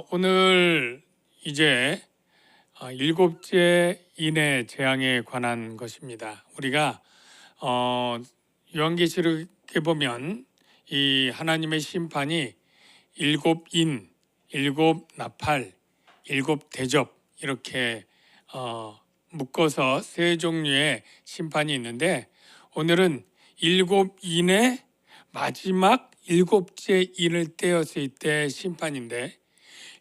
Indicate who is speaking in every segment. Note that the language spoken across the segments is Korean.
Speaker 1: 오늘 이제 일곱째 인의 재앙에 관한 것입니다. 우리가 요한계시록에 보면 이 하나님의 심판이 일곱 인, 일곱 나팔, 일곱 대접 이렇게 묶어서 세 종류의 심판이 있는데, 오늘은 일곱 인의 마지막 일곱째 인을 떼었을 때 심판인데,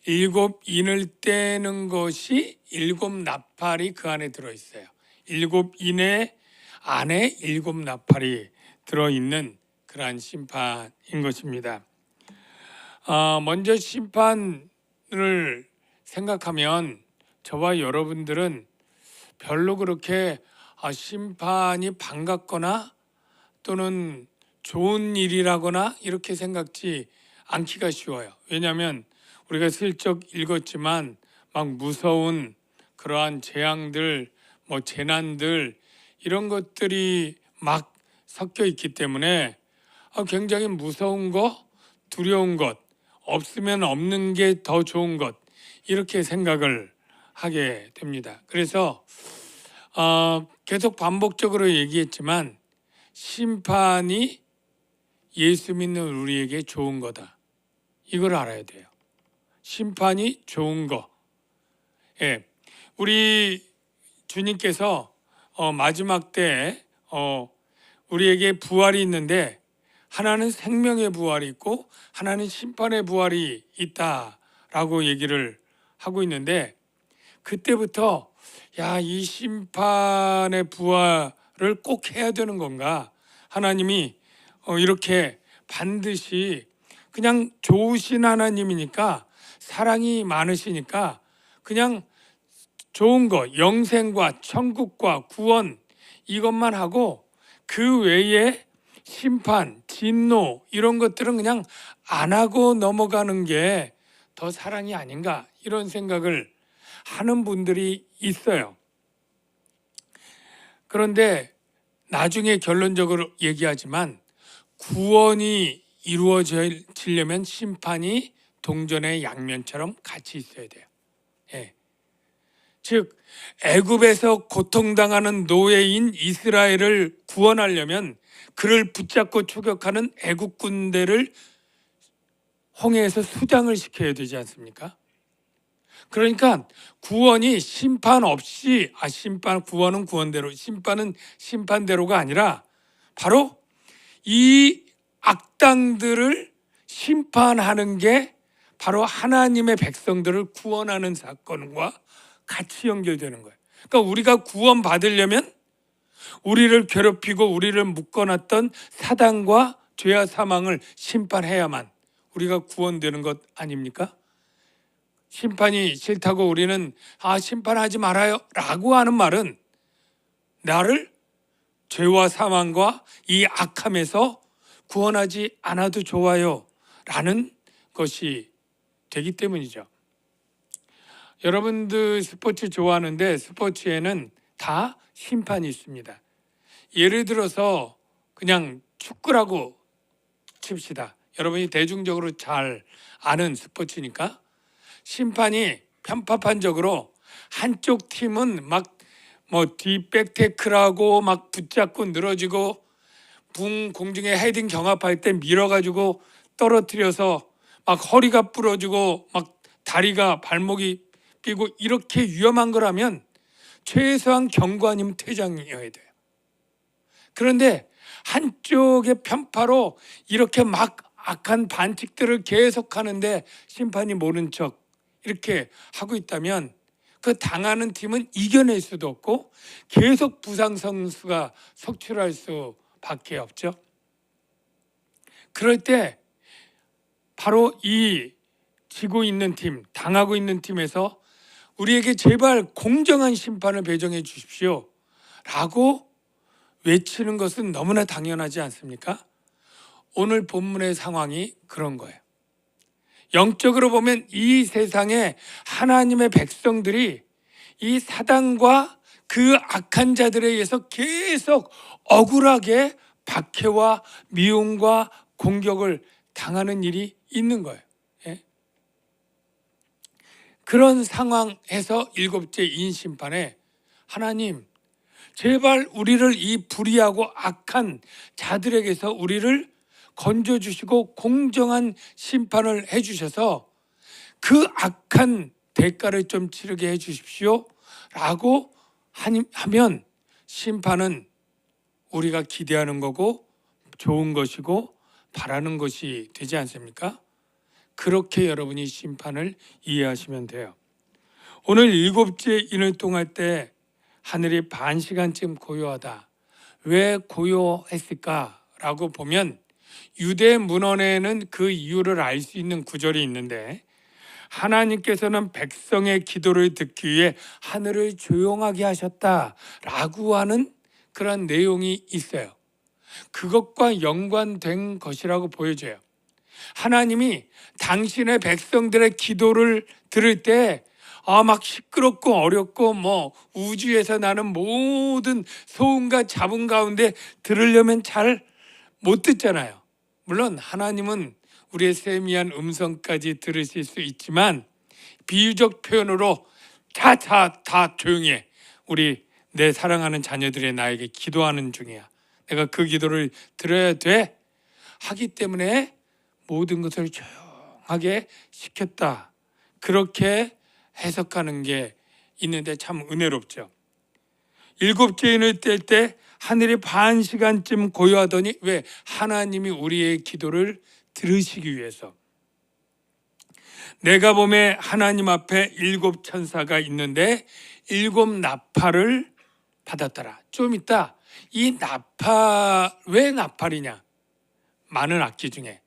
Speaker 1: 일곱 인을 떼는 것이 일곱 나팔이 그 안에 들어있어요. 일곱 인의 안에 일곱 나팔이 들어있는 그러한 심판인 것입니다. 먼저 심판을 생각하면 저와 여러분들은 별로 그렇게 심판이 반갑거나 또는 좋은 일이라거나 이렇게 생각지 않기가 쉬워요. 왜냐하면 우리가 슬쩍 읽었지만 막 무서운 그러한 재앙들, 재난들 이런 것들이 막 섞여 있기 때문에 굉장히 무서운 것, 두려운 것, 없으면 없는 게 더 좋은 것 이렇게 생각을 하게 됩니다. 그래서 계속 반복적으로 얘기했지만 심판이 예수 믿는 우리에게 좋은 거다. 이걸 알아야 돼요. 심판이 좋은 거. 예, 우리 주님께서 마지막 때 우리에게 부활이 있는데, 하나는 생명의 부활이 있고 하나는 심판의 부활이 있다라고 얘기를 하고 있는데, 그때부터 이 심판의 부활을 꼭 해야 되는 건가? 하나님이 이렇게 반드시 그냥 좋으신 하나님이니까, 사랑이 많으시니까 그냥 좋은 거, 영생과 천국과 구원 이것만 하고 그 외에 심판, 진노 이런 것들은 그냥 안 하고 넘어가는 게 더 사랑이 아닌가, 이런 생각을 하는 분들이 있어요. 그런데 나중에 결론적으로 얘기하지만 구원이 이루어지려면 심판이 동전의 양면처럼 같이 있어야 돼요. 즉 애굽에서 고통당하는 노예인 이스라엘을 구원하려면 그를 붙잡고 추격하는 애굽 군대를 홍해에서 수장을 시켜야 되지 않습니까? 그러니까 구원이 심판 없이 구원은 구원대로, 심판은 심판대로가 아니라 바로 이 악당들을 심판하는 게 바로 하나님의 백성들을 구원하는 사건과 같이 연결되는 거예요. 그러니까 우리가 구원 받으려면 우리를 괴롭히고 우리를 묶어놨던 사단과 죄와 사망을 심판해야만 우리가 구원되는 것 아닙니까? 심판이 싫다고 우리는 심판하지 말아요 라고 하는 말은 나를 죄와 사망과 이 악함에서 구원하지 않아도 좋아요 라는 것이 되기 때문이죠. 여러분들 스포츠 좋아하는데 스포츠에는 다 심판이 있습니다. 예를 들어서 그냥 축구라고 칩시다. 여러분이 대중적으로 잘 아는 스포츠니까 심판이 편파판적으로 한쪽 팀은 뒷백태클하고 막 붙잡고 늘어지고 공중에 헤딩 경합할 때 밀어가지고 떨어뜨려서 막 허리가 부러지고 막 다리가 발목이 삐고 이렇게 위험한 거라면 최소한 경고 아니면 퇴장이어야 돼요. 그런데 한쪽의 편파로 이렇게 막 악한 반칙들을 계속하는데 심판이 모른 척 이렇게 하고 있다면 그 당하는 팀은 이겨낼 수도 없고 계속 부상 선수가 속출할 수밖에 없죠. 그럴 때 바로 이 지고 있는 팀, 당하고 있는 팀에서 우리에게 제발 공정한 심판을 배정해 주십시오 라고 외치는 것은 너무나 당연하지 않습니까? 오늘 본문의 상황이 그런 거예요. 영적으로 보면 이 세상에 하나님의 백성들이 이 사단과 그 악한 자들에 의해서 계속 억울하게 박해와 미움과 공격을 당하는 일이 있는 거예요. 그런 상황에서 일곱째 인심판에 하나님 제발 우리를 이 불의하고 악한 자들에게서 우리를 건져주시고 공정한 심판을 해주셔서 그 악한 대가를 좀 치르게 해주십시오 라고 하면 심판은 우리가 기대하는 거고 좋은 것이고 바라는 것이 되지 않습니까? 그렇게 여러분이 심판을 이해하시면 돼요. 오늘 일곱째 인을 통할 때 하늘이 반 시간쯤 고요하다. 왜 고요했을까? 라고 보면 유대 문헌에는 그 이유를 알 수 있는 구절이 있는데 하나님께서는 백성의 기도를 듣기 위해 하늘을 조용하게 하셨다라고 하는 그런 내용이 있어요. 그것과 연관된 것이라고 보여져요. 하나님이 당신의 백성들의 기도를 들을 때 막 시끄럽고 어렵고 우주에서 나는 모든 소음과 잡음 가운데 들으려면 잘 못 듣잖아요. 물론 하나님은 우리의 세미한 음성까지 들으실 수 있지만 비유적 표현으로 다 조용히 해. 우리 내 사랑하는 자녀들의 나에게 기도하는 중이야. 내가 그 기도를 들어야 돼. 하기 때문에 모든 것을 조용하게 시켰다. 그렇게 해석하는 게 있는데 참 은혜롭죠. 일곱째 인을 뗄 때 하늘이 반 시간쯤 고요하더니 왜? 하나님이 우리의 기도를 들으시기 위해서. 내가 봄에 하나님 앞에 일곱 천사가 있는데 일곱 나팔을 받았더라. 좀 이따 이 나팔, 왜 나팔이냐? 많은 악기 중에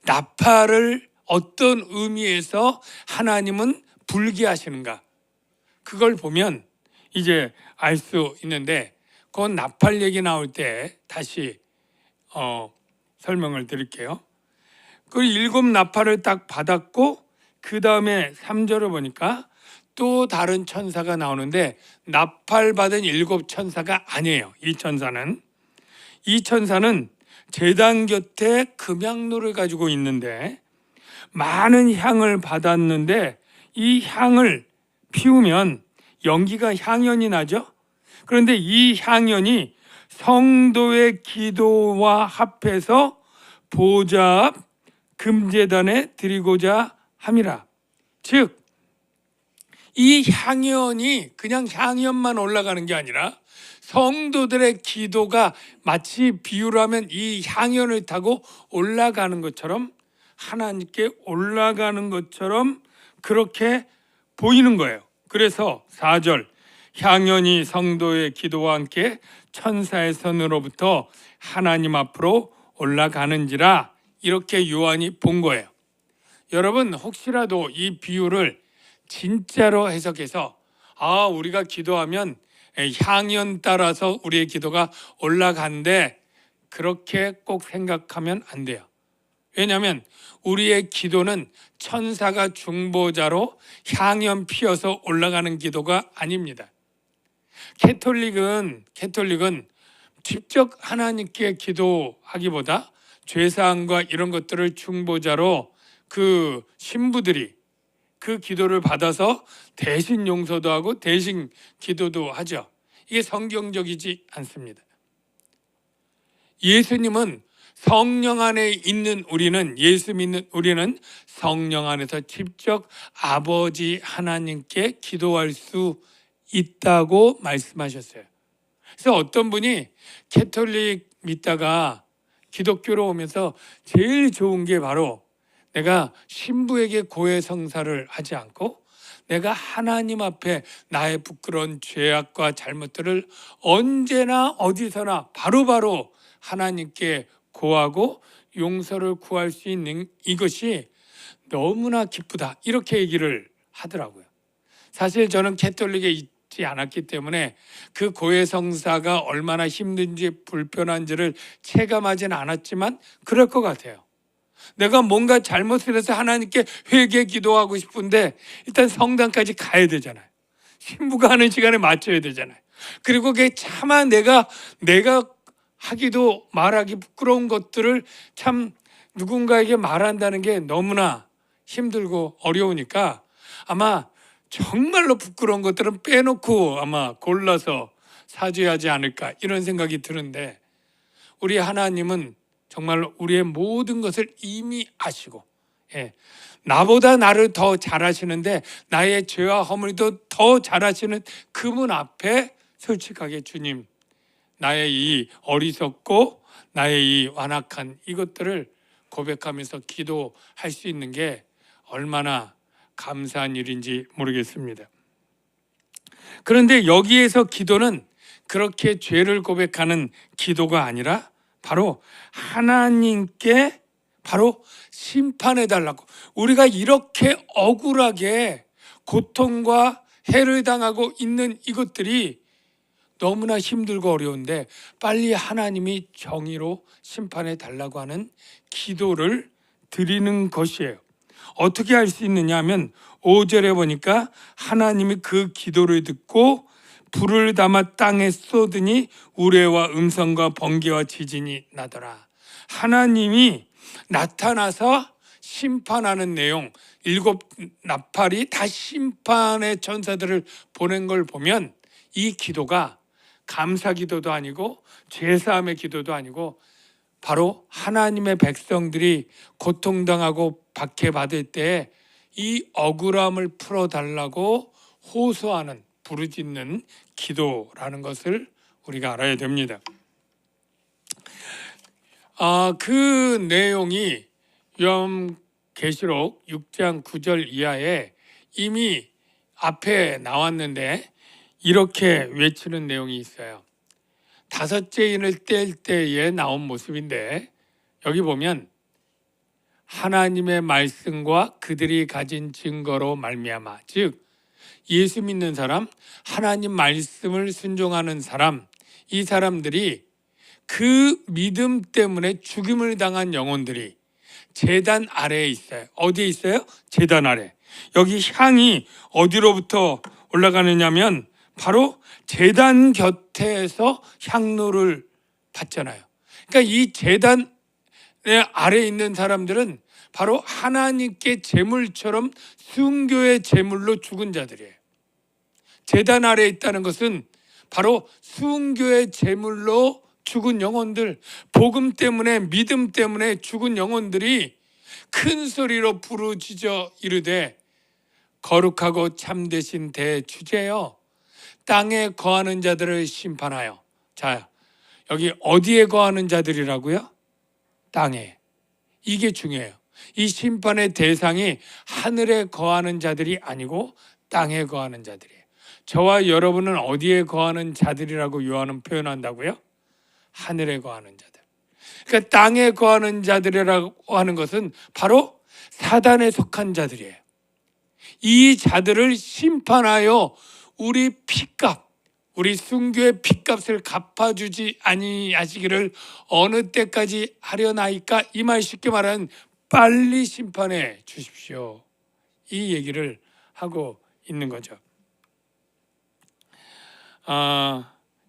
Speaker 1: 나팔을 어떤 의미에서 하나님은 불게 하시는가? 그걸 보면 이제 알 수 있는데 그건 나팔 얘기 나올 때 다시 설명을 드릴게요. 그 일곱 나팔을 딱 받았고 그 다음에 3절을 보니까 또 다른 천사가 나오는데 나팔 받은 일곱 천사가 아니에요. 이 천사는 제단 곁에 금향로를 가지고 있는데 많은 향을 받았는데 이 향을 피우면 연기가 향연이 나죠. 그런데 이 향연이 성도의 기도와 합해서 보좌 앞 금제단에 드리고자 함이라. 즉 이 향연이 그냥 향연만 올라가는 게 아니라 성도들의 기도가 마치 비유를 하면 이 향연을 타고 올라가는 것처럼 하나님께 올라가는 것처럼 그렇게 보이는 거예요. 그래서 4절 향연이 성도의 기도와 함께 천사의 손으로부터 하나님 앞으로 올라가는지라 이렇게 요한이 본 거예요. 여러분 혹시라도 이 비유를 진짜로 해석해서 우리가 기도하면 향연 따라서 우리의 기도가 올라간대 그렇게 꼭 생각하면 안 돼요. 왜냐하면 우리의 기도는 천사가 중보자로 향연 피어서 올라가는 기도가 아닙니다. 캐톨릭은 직접 하나님께 기도하기보다 죄사함과 이런 것들을 중보자로 그 신부들이 그 기도를 받아서 대신 용서도 하고 대신 기도도 하죠. 이게 성경적이지 않습니다. 예수님은 성령 안에 있는 우리는, 예수 믿는 우리는 성령 안에서 직접 아버지 하나님께 기도할 수 있다고 말씀하셨어요. 그래서 어떤 분이 캐톨릭 믿다가 기독교로 오면서 제일 좋은 게 바로 내가 신부에게 고해성사를 하지 않고 내가 하나님 앞에 나의 부끄러운 죄악과 잘못들을 언제나 어디서나 바로바로 하나님께 고하고 용서를 구할 수 있는 이것이 너무나 기쁘다 이렇게 얘기를 하더라고요. 사실 저는 캐톨릭에 있지 않았기 때문에 그 고해성사가 얼마나 힘든지 불편한지를 체감하지는 않았지만 그럴 것 같아요. 내가 뭔가 잘못을 해서 하나님께 회개 기도하고 싶은데 일단 성당까지 가야 되잖아요. 신부가 하는 시간에 맞춰야 되잖아요. 그리고 그게 차마 내가 하기도 말하기 부끄러운 것들을 참 누군가에게 말한다는 게 너무나 힘들고 어려우니까 아마 정말로 부끄러운 것들은 빼놓고 아마 골라서 사죄하지 않을까 이런 생각이 드는데, 우리 하나님은 정말로 우리의 모든 것을 이미 아시고, 예, 나보다 나를 더 잘 아시는데 나의 죄와 허물도 더 잘 아시는 그분 앞에 솔직하게 주님, 나의 이 어리석고 나의 이 완악한 이것들을 고백하면서 기도할 수 있는 게 얼마나 감사한 일인지 모르겠습니다. 그런데 여기에서 기도는 그렇게 죄를 고백하는 기도가 아니라 바로 하나님께 바로 심판해 달라고, 우리가 이렇게 억울하게 고통과 해를 당하고 있는 이것들이 너무나 힘들고 어려운데 빨리 하나님이 정의로 심판해 달라고 하는 기도를 드리는 것이에요. 어떻게 할 수 있느냐 하면 5절에 보니까 하나님이 그 기도를 듣고 불을 담아 땅에 쏟으니 우레와 음성과 번개와 지진이 나더라. 하나님이 나타나서 심판하는 내용, 7 나팔이 다 심판의 천사들을 보낸 걸 보면 이 기도가 감사 기도도 아니고 죄사함의 기도도 아니고 바로 하나님의 백성들이 고통당하고 박해받을 때 이 억울함을 풀어달라고 호소하는, 부르짖는 기도라는 것을 우리가 알아야 됩니다. 그 내용이 요한계시록 6장 9절 이하에 이미 앞에 나왔는데 이렇게 외치는 내용이 있어요. 5째 인을 뗄 때에 나온 모습인데, 여기 보면 하나님의 말씀과 그들이 가진 증거로 말미암아, 즉 예수 믿는 사람, 하나님 말씀을 순종하는 사람, 이 사람들이 그 믿음 때문에 죽임을 당한 영혼들이 제단 아래에 있어요. 어디에 있어요? 제단 아래. 여기 향이 어디로부터 올라가느냐면 바로 제단 곁에서 향로를 받잖아요. 그러니까 이 제단 아래에 있는 사람들은 바로 하나님께 제물처럼 순교의 제물로 죽은 자들이에요. 제단 아래에 있다는 것은 바로 순교의 제물로 죽은 영혼들, 복음 때문에, 믿음 때문에 죽은 영혼들이 큰 소리로 부르짖어 이르되 거룩하고 참되신 대주제여 땅에 거하는 자들을 심판하여. 자, 여기 어디에 거하는 자들이라고요? 땅에. 이게 중요해요. 이 심판의 대상이 하늘에 거하는 자들이 아니고 땅에 거하는 자들이에요. 저와 여러분은 어디에 거하는 자들이라고 요한은 표현한다고요? 하늘에 거하는 자들. 그러니까 땅에 거하는 자들이라고 하는 것은 바로 사단에 속한 자들이에요. 이 자들을 심판하여 우리 피값, 우리 순교의 피값을 갚아주지 아니하시기를 어느 때까지 하려나이까, 이 말 쉽게 말하면 빨리 심판해 주십시오, 이 얘기를 하고 있는 거죠.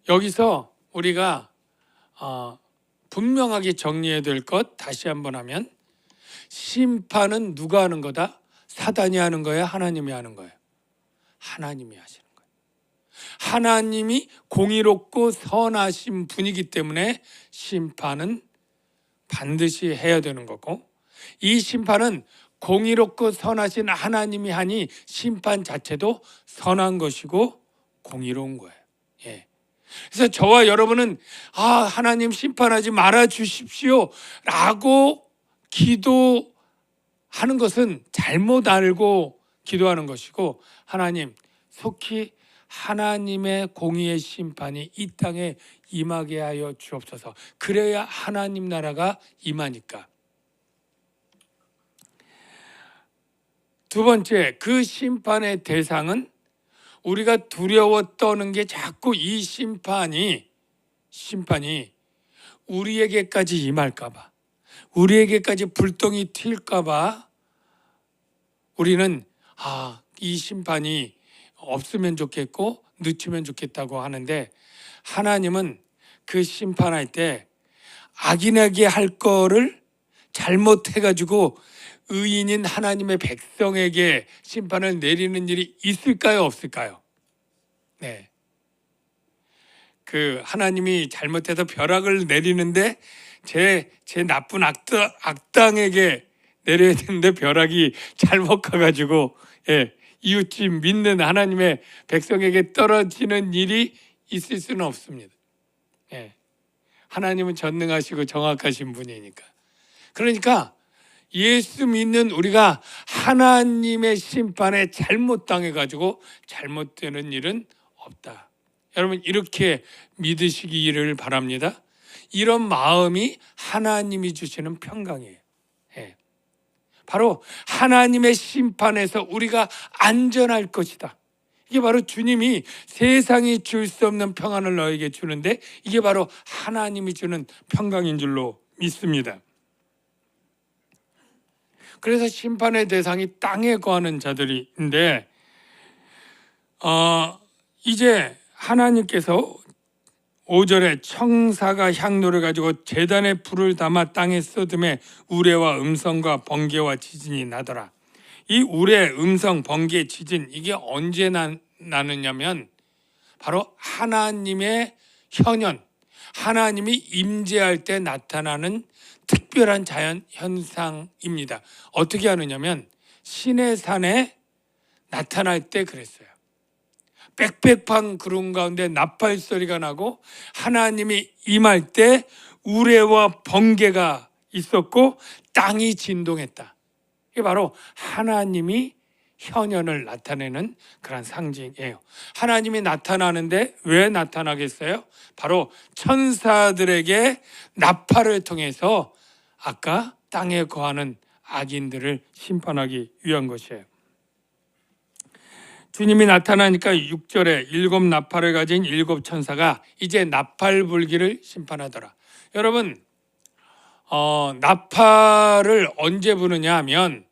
Speaker 1: 여기서 우리가 분명하게 정리해야 될 것 다시 한번 하면, 심판은 누가 하는 거다? 사단이 하는 거예요? 하나님이 하는 거예요? 하나님이 하시는 거예요. 하나님이 공의롭고 선하신 분이기 때문에 심판은 반드시 해야 되는 거고, 이 심판은 공의롭고 선하신 하나님이 하니 심판 자체도 선한 것이고 공의로운 거예요. 예. 그래서 저와 여러분은 하나님 심판하지 말아 주십시오 라고 기도하는 것은 잘못 알고 기도하는 것이고, 하나님 속히 하나님의 공의의 심판이 이 땅에 임하게 하여 주옵소서. 그래야 하나님 나라가 임하니까. 두 번째, 그 심판의 대상은 우리가 두려워 떠는 게 자꾸 이 심판이 우리에게까지 임할까 봐, 우리에게까지 불똥이 튈까 봐 우리는 이 심판이 없으면 좋겠고 늦추면 좋겠다고 하는데, 하나님은 그 심판할 때 악인에게 할 거를 잘못해가지고 의인인 하나님의 백성에게 심판을 내리는 일이 있을까요, 없을까요? 네. 그 하나님이 잘못해서 벼락을 내리는데 제 나쁜 악당에게 내려야 되는데 벼락이 잘못 가가지고 이웃집 믿는 하나님의 백성에게 떨어지는 일이 있을 수는 없습니다. 하나님은 전능하시고 정확하신 분이니까. 그러니까 예수 믿는 우리가 하나님의 심판에 잘못당해가지고 잘못되는 일은 없다. 여러분 이렇게 믿으시기를 바랍니다. 이런 마음이 하나님이 주시는 평강이에요. 바로 하나님의 심판에서 우리가 안전할 것이다. 이게 바로 주님이 세상이 줄 수 없는 평안을 너에게 주는데 이게 바로 하나님이 주는 평강인 줄로 믿습니다. 그래서 심판의 대상이 땅에 거하는 자들인데 이제 하나님께서 5절에 청사가 향로를 가지고 제단에 불을 담아 땅에 쏟음에 우레와 음성과 번개와 지진이 나더라. 이 우레, 음성, 번개, 지진 이게 언제 나느냐면 바로 하나님의 현현, 하나님이 임재할 때 나타나는 특별한 자연 현상입니다. 어떻게 하느냐면 시내산에 나타날 때 그랬어요. 빽빽한 구름 가운데 나팔 소리가 나고 하나님이 임할 때 우레와 번개가 있었고 땅이 진동했다. 이게 바로 하나님이 현현을 나타내는 그런 상징이에요. 하나님이 나타나는데 왜 나타나겠어요? 바로 천사들에게 나팔을 통해서 아까 땅에 거하는 악인들을 심판하기 위한 것이에요. 주님이 나타나니까 6절에 7 나팔을 가진 7 천사가 이제 나팔 불기를 심판하더라. 여러분 나팔을 언제 부느냐면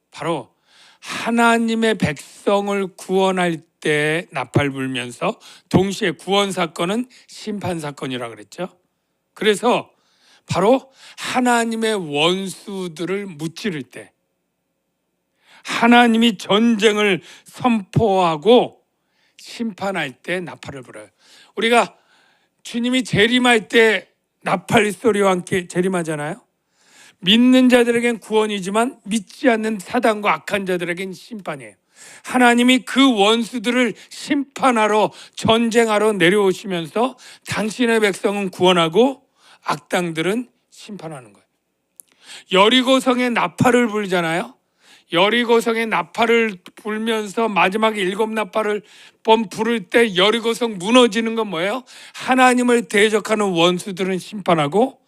Speaker 1: 바로 하나님의 백성을 구원할 때 나팔 불면서 동시에 구원 사건은 심판 사건이라고 그랬죠. 그래서 바로 하나님의 원수들을 무찌를 때 하나님이 전쟁을 선포하고 심판할 때 나팔을 불어요. 우리가 주님이 재림할 때 나팔 소리와 함께 재림하잖아요. 믿는 자들에겐 구원이지만 믿지 않는 사단과 악한 자들에겐 심판이에요. 하나님이 그 원수들을 심판하러 전쟁하러 내려오시면서 당신의 백성은 구원하고 악당들은 심판하는 거예요. 여리고성에 나팔을 불잖아요. 여리고성에 나팔을 불면서 마지막에 7 나팔을 부를 때 여리고성 무너지는 건 뭐예요? 하나님을 대적하는 원수들은 심판하고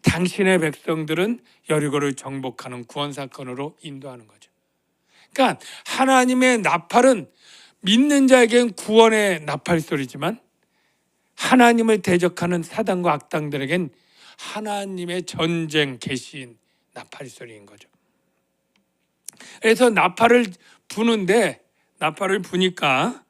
Speaker 1: 당신의 백성들은 여리고를 정복하는 구원 사건으로 인도하는 거죠. 그러니까 하나님의 나팔은 믿는 자에겐 구원의 나팔 소리지만 하나님을 대적하는 사단과 악당들에겐 하나님의 전쟁 계시인 나팔 소리인 거죠. 그래서 나팔을 부는데 나팔을 부니까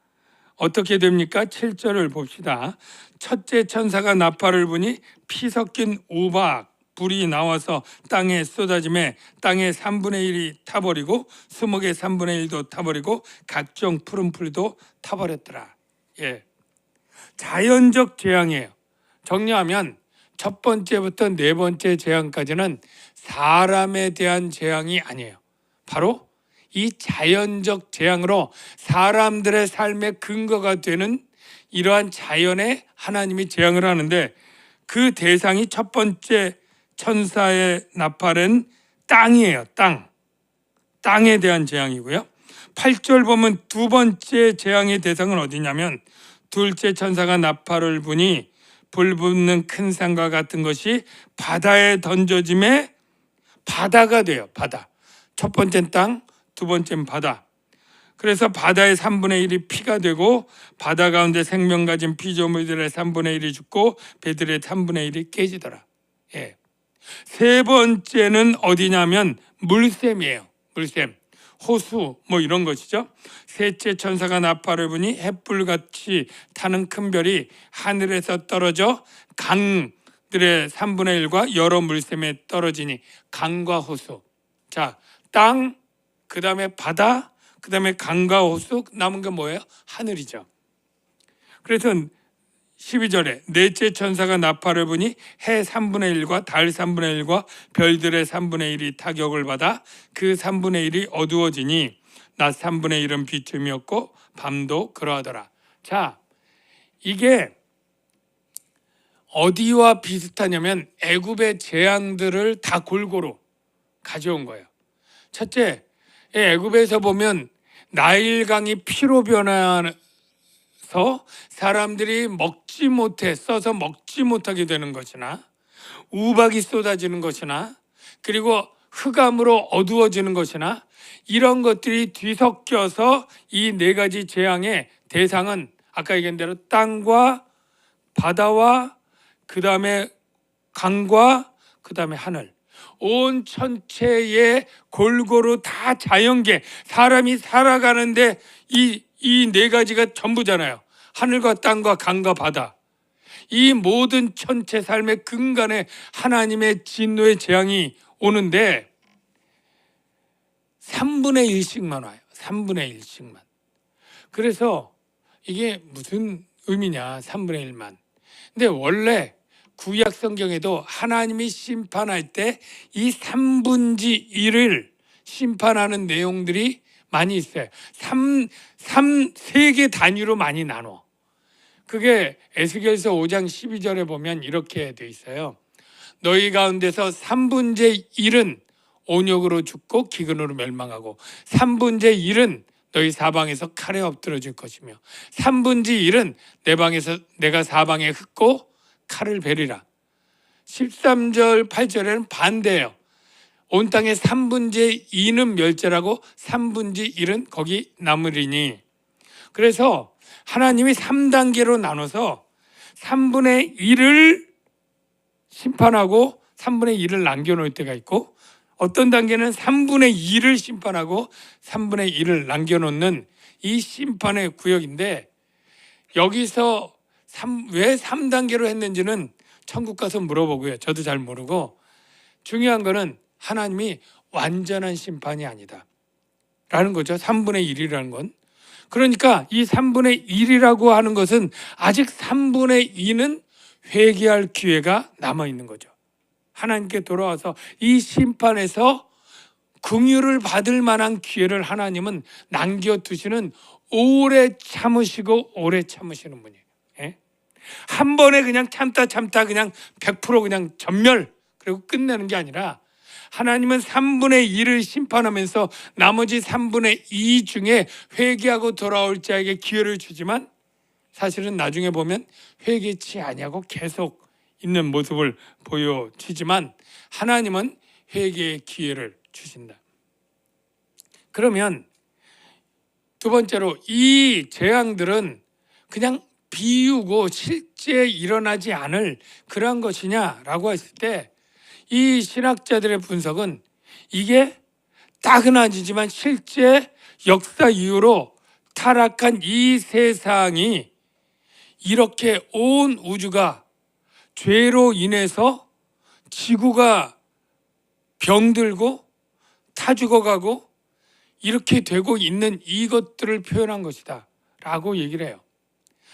Speaker 1: 어떻게 됩니까? 7절을 봅시다. 첫째 천사가 나팔을 부니 피 섞인 우박 불이 나와서 땅에 쏟아짐에 땅의 3분의 1이 타버리고 수목의 3분의 1도 타버리고 각종 푸른 풀도 타버렸더라. 자연적 재앙이에요. 정리하면 첫 번째부터 네 번째 재앙까지는 사람에 대한 재앙이 아니에요. 바로 이 자연적 재앙으로 사람들의 삶의 근거가 되는 이러한 자연에 하나님이 재앙을 하는데 그 대상이 첫 번째 천사의 나팔은 땅이에요. 땅에 대한 재앙이고요. 8절 보면 두 번째 재앙의 대상은 어디냐면 둘째 천사가 나팔을 부니 불붙는 큰 산과 같은 것이 바다에 던져짐에 바다가 돼요. 바다. 첫 번째는 땅, 두 번째는 바다. 그래서 바다의 3분의 1이 피가 되고 바다 가운데 생명 가진 피조물들의 3분의 1이 죽고 배들의 3분의 1이 깨지더라. 세 번째는 어디냐면 물샘이에요. 물샘, 호수 뭐 이런 것이죠. 셋째 천사가 나팔을 부니 햇불같이 타는 큰 별이 하늘에서 떨어져 강 들의 3분의 1과 여러 물샘에 떨어지니 강과 호수. 자, 땅, 그 다음에 바다, 그 다음에 강과 호수, 남은 게 뭐예요? 하늘이죠. 그래서 12절에 넷째 천사가 나팔을 부니 해 3분의 1과 달 3분의 1과 별들의 3분의 1이 타격을 받아 그 3분의 1이 어두워지니 낮 3분의 1은 비춤이었고 밤도 그러하더라. 자, 이게 어디와 비슷하냐면 애굽의 재앙들을 다 골고루 가져온 거예요. 첫째, 애굽에서 보면 나일강이 피로 변해서 사람들이 써서 먹지 못하게 되는 것이나 우박이 쏟아지는 것이나 그리고 흑암으로 어두워지는 것이나 이런 것들이 뒤섞여서 이 네 가지 재앙의 대상은 아까 얘기한 대로 땅과 바다와 그 다음에 강과 그 다음에 하늘, 온 천체의 골고루 다 자연계, 사람이 살아가는데 이 네 가지가 전부잖아요. 하늘과 땅과 강과 바다, 이 모든 천체 삶의 근간에 하나님의 진노의 재앙이 오는데 3분의 1씩만 와요. 3분의 1씩만. 그래서 이게 무슨 의미냐, 3분의 1만. 근데 원래 구약 성경에도 하나님이 심판할 때 이 3분의 1을 심판하는 내용들이 많이 있어요. 3개 단위로 많이 나눠. 그게 에스겔서 5장 12절에 보면 이렇게 돼 있어요. 너희 가운데서 3분의 1은 온역으로 죽고 기근으로 멸망하고 3분의 1은 너희 사방에서 칼에 엎드러질 것이며 3분의 1은 내가 사방에 흩고 칼을 베리라. 13절 8절에는 반대예요. 온 땅의 3분의 2는 멸절하고 3분의 1은 거기 남으리니. 그래서 하나님이 3단계로 나눠서 3분의 1을 심판하고 3분의 1을 남겨놓을 때가 있고, 어떤 단계는 3분의 2를 심판하고 3분의 1을 남겨놓는 이 심판의 구역인데, 여기서 왜 3단계로 했는지는 천국 가서 물어보고요. 저도 잘 모르고, 중요한 거는 하나님이 완전한 심판이 아니다 라는 거죠. 3분의 1이라는 건. 그러니까 이 3분의 1이라고 하는 것은 아직 3분의 2는 회개할 기회가 남아있는 거죠. 하나님께 돌아와서 이 심판에서 긍휼을 받을 만한 기회를 하나님은 남겨두시는, 오래 참으시고 오래 참으시는 분이에요. 예? 한 번에 그냥 참다 그냥 100% 그냥 전멸 그리고 끝내는 게 아니라, 하나님은 3분의 1을 심판하면서 나머지 3분의 2 중에 회개하고 돌아올 자에게 기회를 주지만, 사실은 나중에 보면 회개치 아니하고 계속 있는 모습을 보여주지만 하나님은 회개의 기회를 주신다. 그러면 두 번째로, 이 재앙들은 그냥 비우고 실제 일어나지 않을 그러한 것이냐라고 했을 때, 이 신학자들의 분석은 이게 따끈하지만 실제 역사 이후로 타락한 이 세상이 이렇게 온 우주가 죄로 인해서 지구가 병들고 타 죽어가고 이렇게 되고 있는 이것들을 표현한 것이다 라고 얘기를 해요.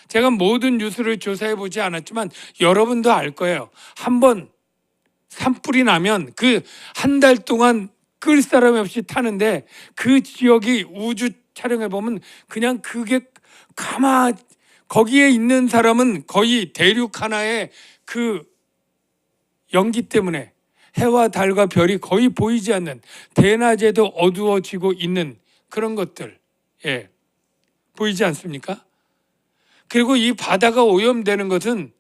Speaker 1: 제가 모든 뉴스를 조사해 보지 않았지만 여러분도 알 거예요. 한번 산불이 나면 그 한 달 동안 끌 사람이 없이 타는데, 그 지역이 우주 촬영해 보면 그냥 그게 거기에 있는 사람은 거의 대륙 하나에 그 연기 때문에 해와 달과 별이 거의 보이지 않는, 대낮에도 어두워지고 있는 그런 것들, 예, 보이지 않습니까? 그리고 이 바다가 오염되는 것은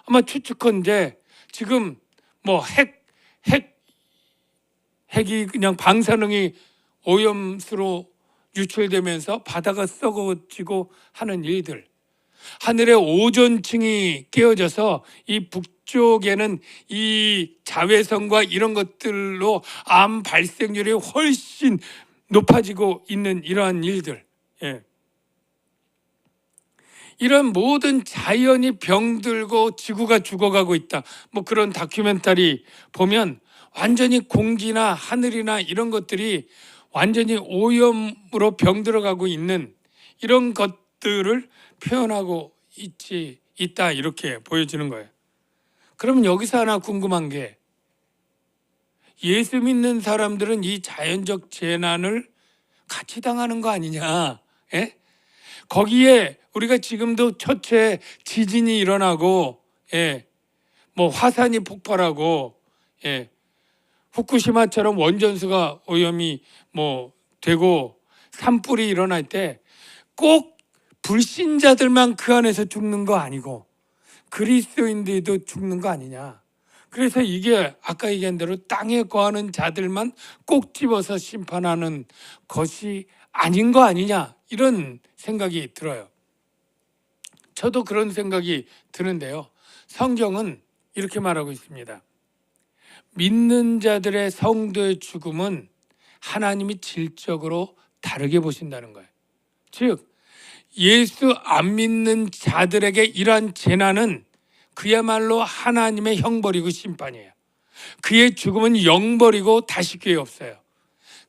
Speaker 1: 아마 추측컨대 지금 뭐 핵이 그냥 방사능이 오염수로 유출되면서 바다가 썩어지고 하는 일들, 하늘의 오존층이 깨어져서 이 북쪽에는 이 자외선과 이런 것들로 암 발생률이 훨씬 높아지고 있는 이러한 일들, 예. 이런 모든 자연이 병들고 지구가 죽어가고 있다. 뭐 그런 다큐멘터리 보면 완전히 공기나 하늘이나 이런 것들이 완전히 오염으로 병들어가고 있는 이런 것들을 표현하고 있다 이렇게 보여지는 거예요. 그러면 여기서 하나 궁금한 게 예수 믿는 사람들은 이 자연적 재난을 같이 당하는 거 아니냐? 예? 거기에 우리가 지금도 첫째 지진이 일어나고, 예, 뭐 화산이 폭발하고, 예, 후쿠시마처럼 원전수가 오염이 뭐 되고 산불이 일어날 때 꼭 불신자들만 그 안에서 죽는 거 아니고 그리스도인들도 죽는 거 아니냐. 그래서 이게 아까 얘기한 대로 땅에 거하는 자들만 꼭 집어서 심판하는 것이 아닌 거 아니냐 이런 생각이 들어요. 저도 그런 생각이 드는데요. 성경은 이렇게 말하고 있습니다. 믿는 자들의 성도의 죽음은 하나님이 질적으로 다르게 보신다는 거예요. 즉 예수 안 믿는 자들에게 이러한 재난은 그야말로 하나님의 형벌이고 심판이에요. 그의 죽음은 영벌이고 다시 기회 없어요.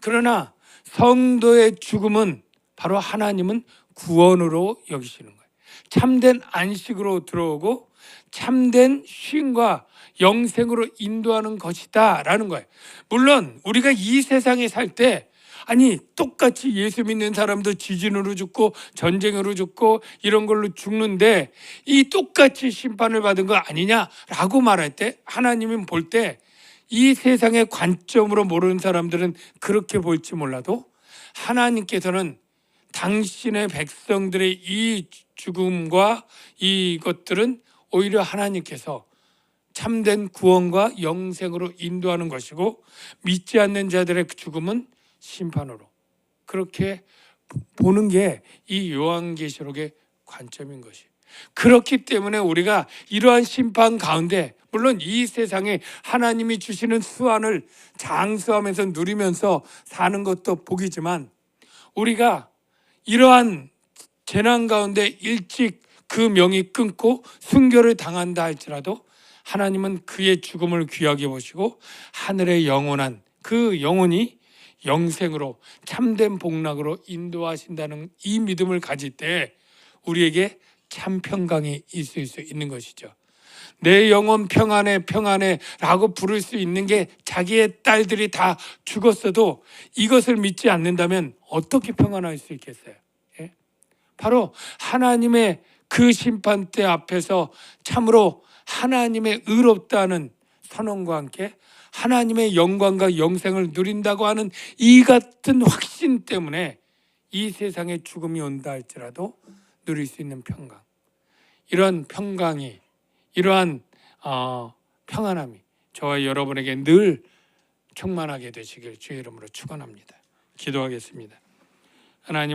Speaker 1: 그러나 성도의 죽음은 바로 하나님은 구원으로 여기시는 거예요. 참된 안식으로 들어오고 참된 쉼과 영생으로 인도하는 것이다 라는 거예요. 물론 우리가 이 세상에 살 때 아니 똑같이 예수 믿는 사람도 지진으로 죽고 전쟁으로 죽고 이런 걸로 죽는데 이 똑같이 심판을 받은 거 아니냐라고 말할 때 하나님은 볼 때 이 세상의 관점으로 모르는 사람들은 그렇게 볼지 몰라도 하나님께서는 당신의 백성들의 이 죽음과 이것들은 오히려 하나님께서 참된 구원과 영생으로 인도하는 것이고 믿지 않는 자들의 죽음은 심판으로 그렇게 보는 게 이 요한계시록의 관점인 것이. 그렇기 때문에 우리가 이러한 심판 가운데 물론 이 세상에 하나님이 주시는 수완을 장수하면서 누리면서 사는 것도 복이지만 우리가 이러한 재난 가운데 일찍 그 명이 끊고 순교를 당한다 할지라도 하나님은 그의 죽음을 귀하게 보시고 하늘의 영원한 그 영혼이 영생으로 참된 복락으로 인도하신다는 이 믿음을 가질 때 우리에게 참 평강이 있을 수 있는 것이죠. 내 영혼 평안해 평안해 라고 부를 수 있는 게 자기의 딸들이 다 죽었어도 이것을 믿지 않는다면 어떻게 평안할 수 있겠어요? 예? 바로 하나님의 그 심판대 앞에서 참으로 하나님의 의롭다는 선언과 함께 하나님의 영광과 영생을 누린다고 하는 이 같은 확신 때문에 이 세상에 죽음이 온다 할지라도 누릴 수 있는 평강, 이러한 평강이 이러한 평안함이 저와 여러분에게 늘 충만하게 되시길 주의 이름으로 축원합니다. 기도하겠습니다. 하나님